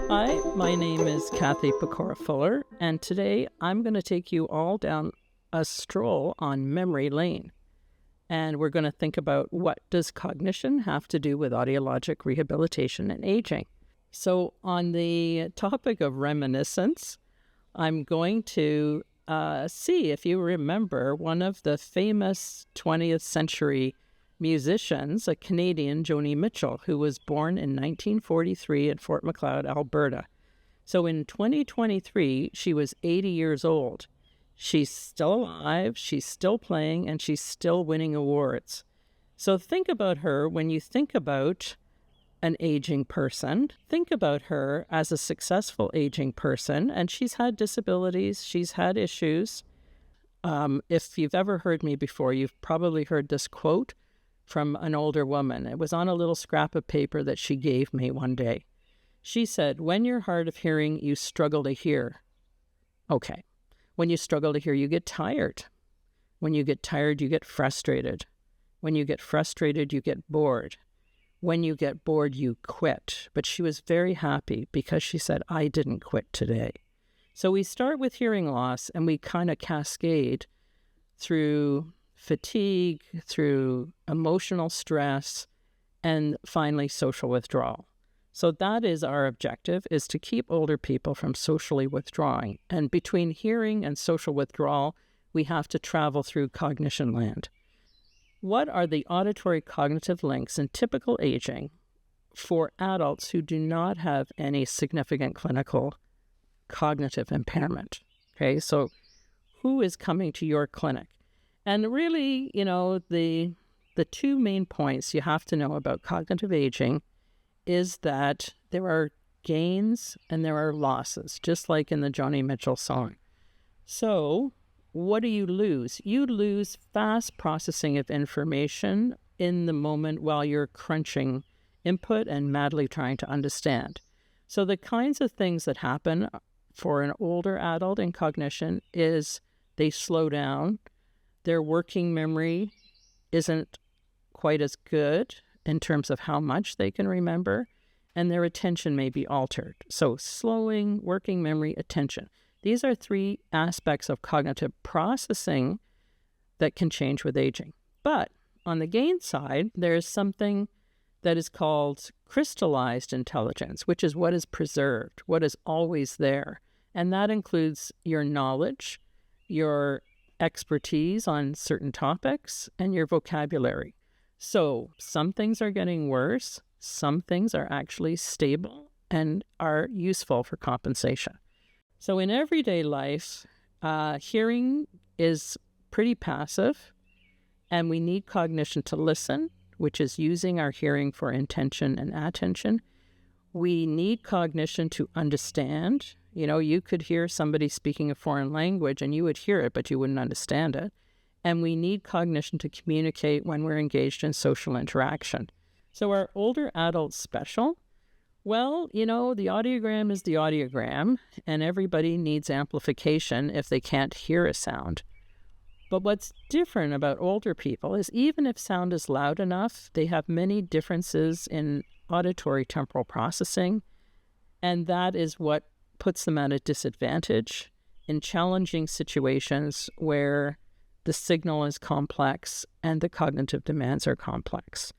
Hi, my name is Kathy Pichora-Fuller, and today I'm going to take you all down a stroll on memory lane. And we're going to think about, what does cognition have to do with audiologic rehabilitation and aging? So on the topic of reminiscence, I'm going to see if you remember one of the famous 20th century musicians, a Canadian, Joni Mitchell, who was born in 1943 at Fort Macleod, Alberta. So in 2023, she was 80 years old. She's still alive, she's still playing, and she's still winning awards. So think about her when you think about an aging person. Think about her as a successful aging person, and she's had disabilities, she's had issues. If you've ever heard me before, you've probably heard this quote from an older woman. It was on a little scrap of paper that she gave me one day. She said, "When you're hard of hearing, you struggle to hear." Okay. When you struggle to hear, you get tired. When you get tired, you get frustrated. When you get frustrated, you get bored. When you get bored, you quit. But she was very happy because she said, "I didn't quit today." So we start with hearing loss and we kind of cascade through fatigue, through emotional stress, and finally social withdrawal. So that is our objective, is to keep older people from socially withdrawing. And between hearing and social withdrawal, we have to travel through cognition land. What are the auditory cognitive links in typical aging for adults who do not have any significant clinical cognitive impairment? Okay, so who is coming to your clinic? And really, the two main points you have to know about cognitive aging is that there are gains and there are losses, just like in the Joni Mitchell song. So what do you lose? You lose fast processing of information in the moment while you're crunching input and madly trying to understand. So the kinds of things that happen for an older adult in cognition is they slow down. Their working memory isn't quite as good in terms of how much they can remember, and their attention may be altered. So slowing, working memory, attention. These are three aspects of cognitive processing that can change with aging. But on the gain side, there is something that is called crystallized intelligence, which is what is preserved, what is always there. And that includes your knowledge, your expertise on certain topics, and your vocabulary. So some things are getting worse, some things are actually stable and are useful for compensation. So in everyday life, hearing is pretty passive, and we need cognition to listen, which is using our hearing for intention and attention. We need cognition to understand. You could hear somebody speaking a foreign language and you would hear it, but you wouldn't understand it. And we need cognition to communicate when we're engaged in social interaction. So are older adults special? Well, the audiogram is the audiogram, and everybody needs amplification if they can't hear a sound. But what's different about older people is even if sound is loud enough, they have many differences in auditory temporal processing, and that is what puts them at a disadvantage in challenging situations where the signal is complex and the cognitive demands are complex.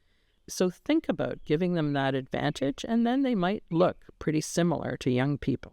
So think about giving them that advantage, and then they might look pretty similar to young people.